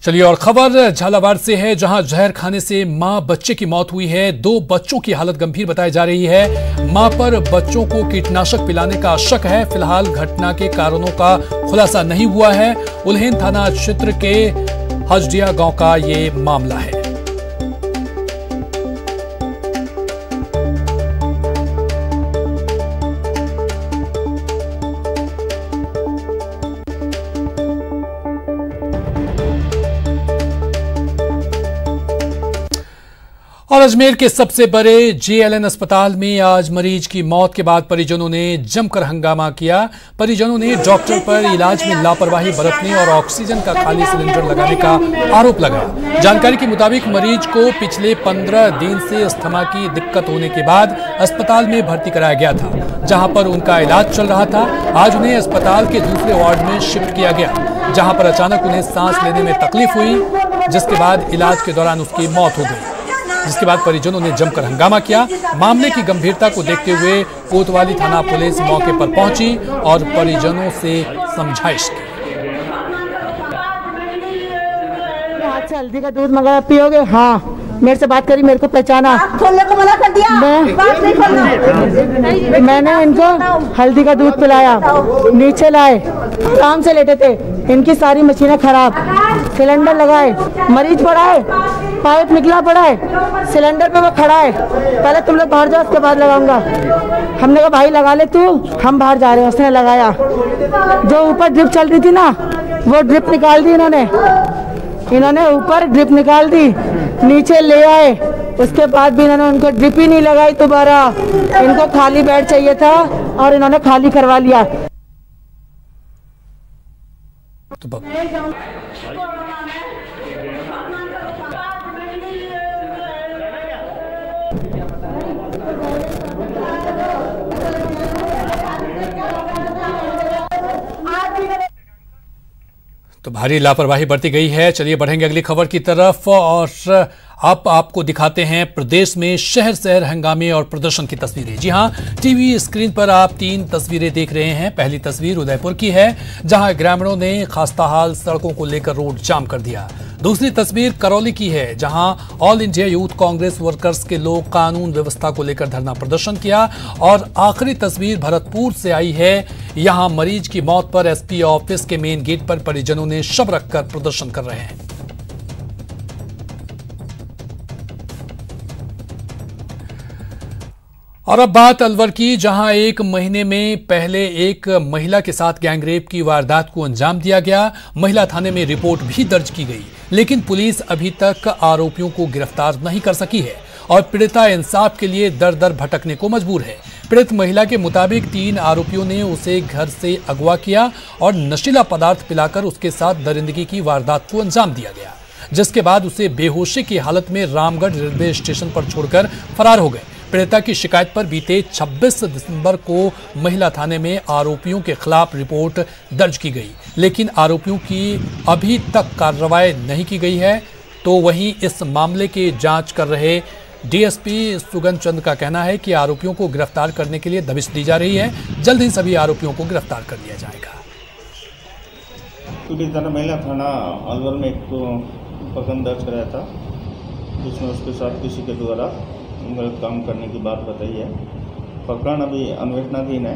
चलिए और खबर झालावाड़ से है, जहां जहर खाने से मां बच्चे की मौत हुई है। 2 बच्चों की हालत गंभीर बताई जा रही है। मां पर बच्चों को कीटनाशक पिलाने का शक है। फिलहाल घटना के कारणों का खुलासा नहीं हुआ है। उल्हेन थाना क्षेत्र के हजडिया गांव का ये मामला है। और अजमेर के सबसे बड़े जेएलएन अस्पताल में आज मरीज की मौत के बाद परिजनों ने जमकर हंगामा किया। परिजनों ने डॉक्टर पर इलाज में लापरवाही बरतने और ऑक्सीजन का खाली सिलेंडर लगाने का आरोप लगाया। जानकारी के मुताबिक मरीज को पिछले 15 दिन से अस्थमा की दिक्कत होने के बाद अस्पताल में भर्ती कराया गया था, जहां पर उनका इलाज चल रहा था। आज उन्हें अस्पताल के दूसरे वार्ड में शिफ्ट किया गया, जहां पर अचानक उन्हें सांस लेने में तकलीफ हुई, जिसके बाद इलाज के दौरान उसकी मौत हो गई। जिसके बाद परिजनों ने जमकर हंगामा किया। मामले की गंभीरता को देखते हुए कोतवाली थाना पुलिस मौके पर पहुंची और परिजनों से समझाइश की। हाथ से हल्दी का दूध मंगाया, पियोगे? हाँ। मेरे से बात करी, मेरे को पहचाना, खोलने को मना कर दिया। बात नहीं खोलना। मैंने इनको हल्दी का दूध पिलाया, नीचे लाए, आराम से लेटे थे। इनकी सारी मशीनें खराब, सिलेंडर लगाए, मरीज पड़ा है, पाइप निकला पड़ा है, सिलेंडर पे वो खड़ा है। पहले तुम लोग बाहर जाओ, उसके बाद लगाऊंगा। हमने कहा भाई लगा ले तू, हम बाहर जा रहे हैं। उसने लगाया। जो ऊपर ड्रिप चल रही थी ना, वो ड्रिप निकाल दी इन्होंने ऊपर ड्रिप निकाल दी, नीचे ले आए। उसके बाद भी इन्होंने उनको ड्रिप ही नहीं लगाई दोबारा। इनको खाली बेड चाहिए था और इन्होंने खाली करवा लिया। तो भारी लापरवाही बरती गई है। चलिए बढ़ेंगे अगली खबर की तरफ और अब आपको दिखाते हैं प्रदेश में शहर शहर हंगामे और प्रदर्शन की तस्वीरें। जी हां, टीवी स्क्रीन पर आप 3 तस्वीरें देख रहे हैं। पहली तस्वीर उदयपुर की है, जहां ग्रामीणों ने खस्ताहाल सड़कों को लेकर रोड जाम कर दिया। दूसरी तस्वीर करौली की है, जहां all India youth Congress workers के लोग कानून व्यवस्था को लेकर धरना प्रदर्शन किया। और आखिरी तस्वीर भरतपुर से आई है, यहां मरीज की मौत पर एसपी ऑफिस के मेन गेट पर परिजनों ने शव रखकर प्रदर्शन कर रहे हैं। और अब बात अलवर की, जहां 1 महीने में पहले एक महिला के साथ गैंगरेप की वारदात को अंजाम दिया गया। महिला थाने में रिपोर्ट भी दर्ज की गई, लेकिन पुलिस अभी तक आरोपियों को गिरफ्तार नहीं कर सकी है और पीड़िता इंसाफ के लिए दर दर भटकने को मजबूर है। पीड़ित महिला के मुताबिक 3 आरोपियों ने उसे घर से अगवा किया और नशीला पदार्थ पिलाकर उसके साथ दरिंदगी की वारदात को अंजाम दिया गया, जिसके बाद उसे बेहोशी की हालत में रामगढ़ रेलवे स्टेशन पर छोड़कर फरार हो गए। पीड़िता की शिकायत पर बीते 26 दिसंबर को महिला थाने में आरोपियों के खिलाफ रिपोर्ट दर्ज की गई, लेकिन आरोपियों की अभी तक कार्रवाई नहीं की गई है। तो वहीं इस मामले की जांच कर रहे डीएसपी सुगन चंद का कहना है कि आरोपियों को गिरफ्तार करने के लिए दबिश दी जा रही है। जल्द ही सभी आरोपियों को गिरफ्तार कर लिया जाएगा। महिला थाना अलवर में एक प्रकरण दर्ज कराया था, जिसमें उसके साथ किसी के द्वारा गलत काम करने की बात बताई है। प्रकरण अभी अन्वेषणाधीन है।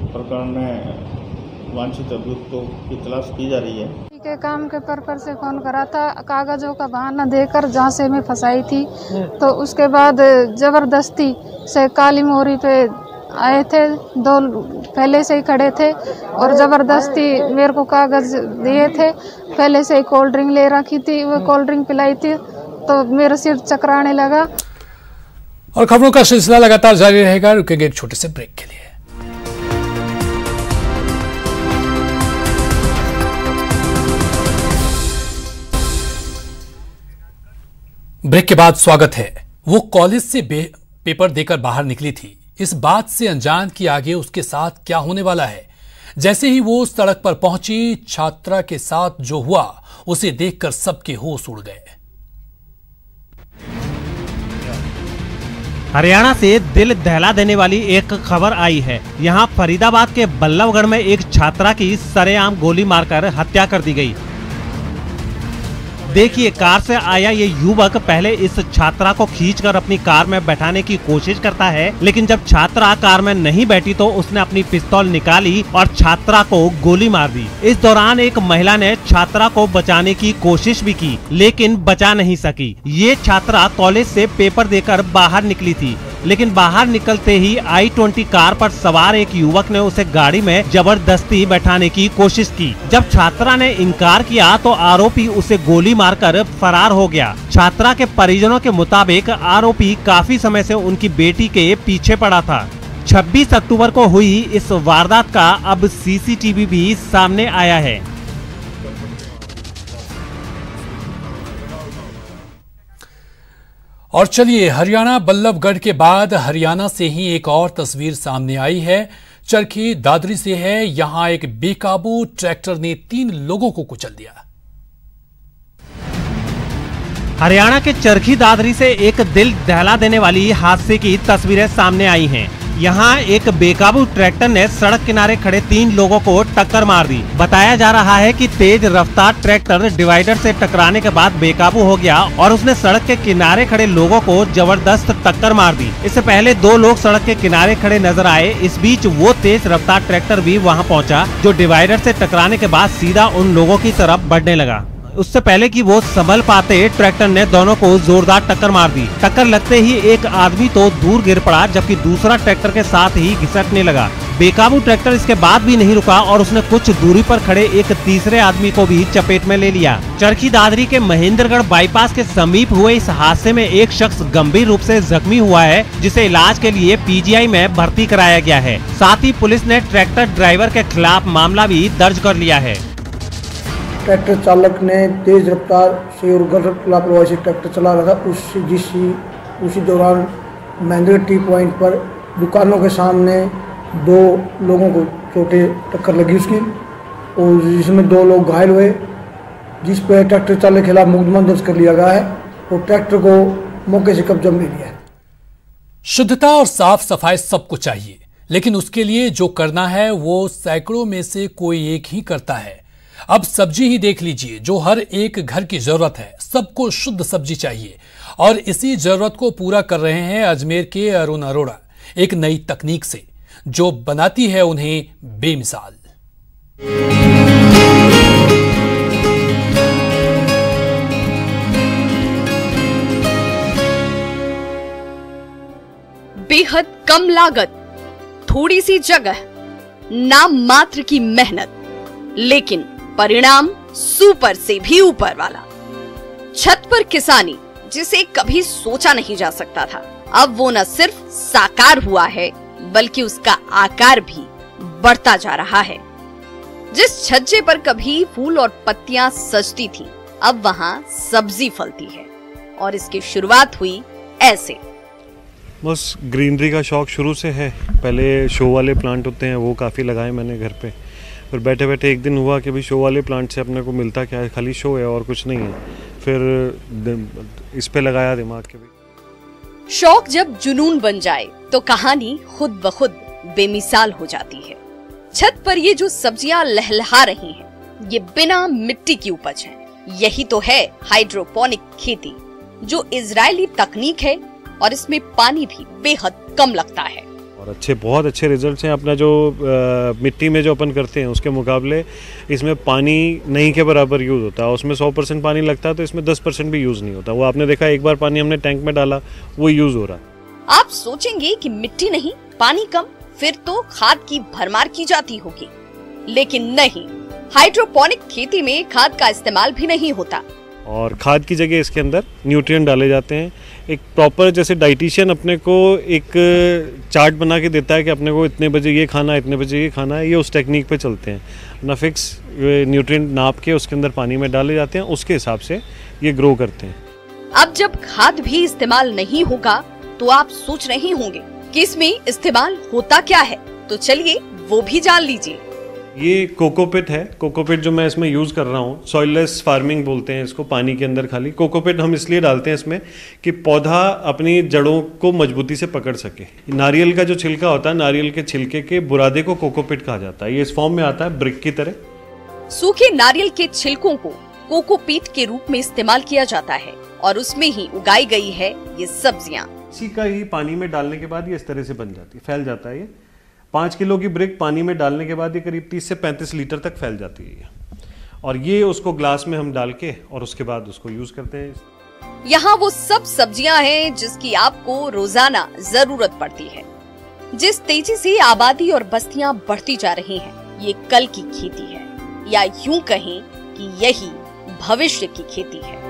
प्रकरण में वांछित अभियुक्तों की तलाश की जा रही है। के काम के पर्पज से फोन करा था, कागजों का बहाना देकर झांसे में फंसाई थी। तो उसके बाद जबरदस्ती से काली मोहरी पे आए थे, 2 पहले से ही खड़े थे और जबरदस्ती मेरे को कागज दिए थे। पहले से ही कोल्ड ड्रिंक ले रखी थी, वो कोल्ड ड्रिंक पिलाई थी, तो मेरा सिर चकराने लगा। और खबरों का सिलसिला लगातार जारी रहेगा। रुकेंगे एक छोटे से ब्रेक के लिए। ब्रेक के बाद स्वागत है। वो कॉलेज से पेपर देकर बाहर निकली थी, इस बात से अनजान कि आगे उसके साथ क्या होने वाला है। जैसे ही वो सड़क पर पहुंची, छात्रा के साथ जो हुआ उसे देखकर सबके होश उड़ गए। हरियाणा से दिल दहला देने वाली एक खबर आई है। यहां फरीदाबाद के बल्लभगढ़ में एक छात्रा की सरेआम गोली मारकर हत्या कर दी गई। देखिए, कार से आया ये युवक पहले इस छात्रा को खींचकर अपनी कार में बैठाने की कोशिश करता है, लेकिन जब छात्रा कार में नहीं बैठी तो उसने अपनी पिस्तौल निकाली और छात्रा को गोली मार दी। इस दौरान एक महिला ने छात्रा को बचाने की कोशिश भी की, लेकिन बचा नहीं सकी। ये छात्रा कॉलेज से पेपर देकर बाहर निकली थी, लेकिन बाहर निकलते ही I-20 कार पर सवार एक युवक ने उसे गाड़ी में जबरदस्ती बैठाने की कोशिश की। जब छात्रा ने इनकार किया तो आरोपी उसे गोली मारकर फरार हो गया। छात्रा के परिजनों के मुताबिक आरोपी काफी समय से उनकी बेटी के पीछे पड़ा था। 26 अक्टूबर को हुई इस वारदात का अब CCTV भी सामने आया है। और चलिए, हरियाणा बल्लभगढ़ के बाद हरियाणा से ही एक और तस्वीर सामने आई है। चरखी दादरी से है। यहां एक बेकाबू ट्रैक्टर ने 3 लोगों को कुचल दिया। हरियाणा के चरखी दादरी से एक दिल दहला देने वाली हादसे की तस्वीरें सामने आई हैं। यहाँ एक बेकाबू ट्रैक्टर ने सड़क किनारे खड़े 3 लोगों को टक्कर मार दी। बताया जा रहा है कि तेज रफ्तार ट्रैक्टर डिवाइडर से टकराने के बाद बेकाबू हो गया और उसने सड़क के किनारे खड़े लोगों को जबरदस्त टक्कर मार दी। इससे पहले 2 लोग सड़क के किनारे खड़े नजर आए। इस बीच वो तेज रफ्तार ट्रैक्टर भी वहाँ पहुँचा जो डिवाइडर से टकराने के बाद सीधा उन लोगों की तरफ बढ़ने लगा। उससे पहले कि वो संभल पाते, ट्रैक्टर ने दोनों को जोरदार टक्कर मार दी। टक्कर लगते ही एक आदमी तो दूर गिर पड़ा, जबकि दूसरा ट्रैक्टर के साथ ही घिसटने लगा। बेकाबू ट्रैक्टर इसके बाद भी नहीं रुका और उसने कुछ दूरी पर खड़े एक तीसरे आदमी को भी चपेट में ले लिया। चरखी दादरी के महेंद्रगढ़ बाईपास के समीप हुए इस हादसे में एक शख्स गंभीर रूप से जख्मी हुआ है, जिसे इलाज के लिए PGI में भर्ती कराया गया है। साथ ही पुलिस ने ट्रैक्टर ड्राइवर के खिलाफ मामला भी दर्ज कर लिया है। ट्रैक्टर चालक ने तेज रफ्तार से और गलत लापरवाही से ट्रैक्टर चला रहा था। उसी दौरान महेंद्र टी पॉइंट पर दुकानों के सामने 2 लोगों को चोटें टक्कर लगी उसकी, और जिसमें 2 लोग घायल हुए, जिस पर ट्रैक्टर चालक के खिलाफ मुकदमा दर्ज कर लिया गया है और ट्रैक्टर को मौके से कब्जा में लिया है। शुद्धता और साफ सफाई सबको चाहिए, लेकिन उसके लिए जो करना है वो सैकड़ों में से कोई एक ही करता है। अब सब्जी ही देख लीजिए, जो हर एक घर की जरूरत है। सबको शुद्ध सब्जी चाहिए और इसी जरूरत को पूरा कर रहे हैं अजमेर के अरुण अरोड़ा, एक नई तकनीक से जो बनाती है उन्हें बेमिसाल। बेहद कम लागत, थोड़ी सी जगह, नाम मात्र की मेहनत, लेकिन परिणाम सुपर से भी ऊपर वाला। छत पर किसानी, जिसे कभी सोचा नहीं जा सकता था, अब वो न सिर्फ साकार हुआ है बल्कि उसका आकार भी बढ़ता जा रहा है। जिस छज्जे पर कभी फूल और पत्तियां सजती थी, अब वहां सब्जी फलती है। और इसकी शुरुआत हुई ऐसे। बस ग्रीनरी का शौक शुरू से है। पहले शो वाले प्लांट होते हैं, वो काफ़ी लगाए मैंने घर पे। फिर बैठे बैठे एक दिन हुआ कि भाई शो वाले प्लांट से अपने को मिलता क्या है, खाली शो है और कुछ नहीं है। फिर इस पे लगाया दिमाग के भी। शौक जब जुनून बन जाए तो कहानी खुद ब खुद बेमिसाल हो जाती है। छत पर ये जो सब्जियां लहलहा रही हैं, ये बिना मिट्टी की उपज है। यही तो है हाइड्रोपोनिक खेती, जो इजरायली तकनीक है और इसमें पानी भी बेहद कम लगता है और बहुत अच्छे रिजल्ट्स हैं। अपना जो मिट्टी में जो अपन करते हैं उसके मुकाबले इसमें पानी नहीं के बराबर यूज़ होता है। उसमें 100% पानी लगता है तो इसमें 10% भी यूज़ नहीं होता। वो आपने देखा, एक बार पानी हमने टैंक में डाला, वो यूज़ हो रहा है। आप सोचेंगे कि मिट्टी नहीं, पानी कम, फिर तो खाद की भरमार की जाती होगी, लेकिन नहीं। हाइड्रोपोनिक खेती में खाद का इस्तेमाल भी नहीं होता और खाद की जगह इसके अंदर न्यूट्रिएंट डाले जाते हैं। एक प्रॉपर, जैसे डाइटिशियन अपने को एक चार्ट बना के देता है कि अपने को इतने बजे ये खाना है, इतने बजे ये खाना है, ये उस टेक्निक पे चलते हैं ना। फिक्स न्यूट्रिएंट नाप के उसके अंदर पानी में डाले जाते हैं, उसके हिसाब से ये ग्रो करते हैं। अब जब खाद भी इस्तेमाल नहीं होगा तो आप सोच रहे होंगे कि इसमें इस्तेमाल होता क्या है, तो चलिए वो भी जान लीजिए। ये कोकोपिट है। कोकोपिट जो मैं इसमें यूज़ कर रहा हूँ, सॉइललेस फार्मिंग बोलते हैं इसको, पानी के अंदर खाली। कोकोपिट हम इसलिए डालते हैं इसमें कि पौधा अपनी जड़ों को मजबूती से पकड़ सके। नारियल का जो छिलका होता है, नारियल के छिलके के बुरादे को कोकोपिट कहा जाता है। ये इस फॉर्म में आता है ब्रिक की तरह। सूखे नारियल के छिलकों को कोकोपीट के रूप में इस्तेमाल किया जाता है और उसमें ही उगाई गई है ये सब्जियां। इसी का ही पानी में डालने के बाद ये इस तरह से बन जाती है, फैल जाता है। ये 5 किलो की ब्रिक पानी में डालने के बाद ये करीब 30 से 35 लीटर तक फैल जाती है। और ये उसको ग्लास में हम डाल के और उसके बाद उसको यूज करते हैं। यहाँ वो सब सब्जियां हैं जिसकी आपको रोजाना जरूरत पड़ती है। जिस तेजी से आबादी और बस्तियां बढ़ती जा रही हैं, ये कल की खेती है या यूं कहें कि यही भविष्य की खेती है।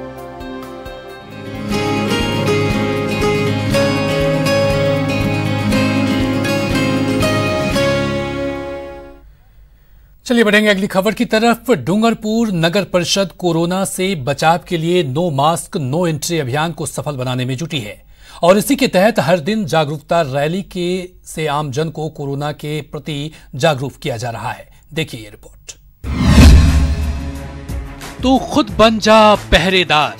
चलिए बढ़ेंगे अगली खबर की तरफ। डूंगरपुर नगर परिषद कोरोना से बचाव के लिए नो मास्क नो एंट्री अभियान को सफल बनाने में जुटी है और इसी के तहत हर दिन जागरूकता रैली से आमजन को कोरोना के प्रति जागरूक किया जा रहा है। देखिए ये रिपोर्ट। तू खुद बन जा पहरेदार,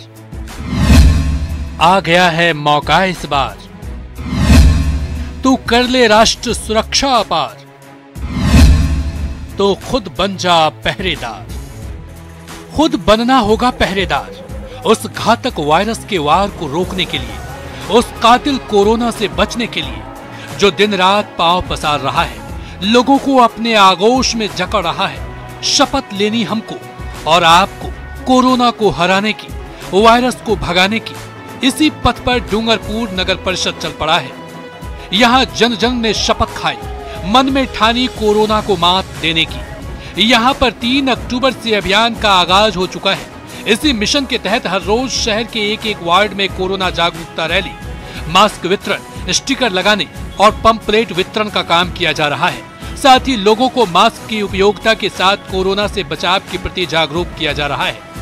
आ गया है मौका इस बार, तू कर ले राष्ट्र सुरक्षा अपार, तो खुद बन जा पहरेदार। खुद बनना होगा पहरेदार उस घातक वायरस के वार को रोकने के लिए, उस कातिल कोरोना से बचने के लिए जो दिन रात पांव पसार रहा है, लोगों को अपने आगोश में जकड़ रहा है। शपथ लेनी हमको और आपको कोरोना को हराने की, वायरस को भगाने की। इसी पथ पर डूंगरपुर नगर परिषद चल पड़ा है। यहाँ जन जन ने शपथ खाई, मन में ठानी कोरोना को मात देने की। यहाँ पर 3 अक्टूबर से अभियान का आगाज हो चुका है। इसी मिशन के तहत हर रोज शहर के एक वार्ड में कोरोना जागरूकता रैली, मास्क वितरण, स्टिकर लगाने और पंप प्लेट वितरण का काम किया जा रहा है। साथ ही लोगों को मास्क की उपयोगिता के साथ कोरोना से बचाव के प्रति जागरूक किया जा रहा है।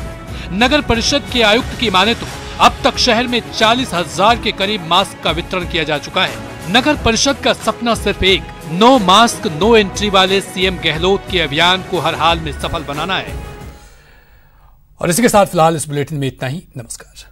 नगर परिषद के आयुक्त की माने तो अब तक शहर में 40,000 के करीब मास्क का वितरण किया जा चुका है। नगर परिषद का सपना सिर्फ एक नो मास्क नो एंट्री वाले सीएम गहलोत के अभियान को हर हाल में सफल बनाना है। और इसी के साथ फिलहाल इस बुलेटिन में इतना ही। नमस्कार।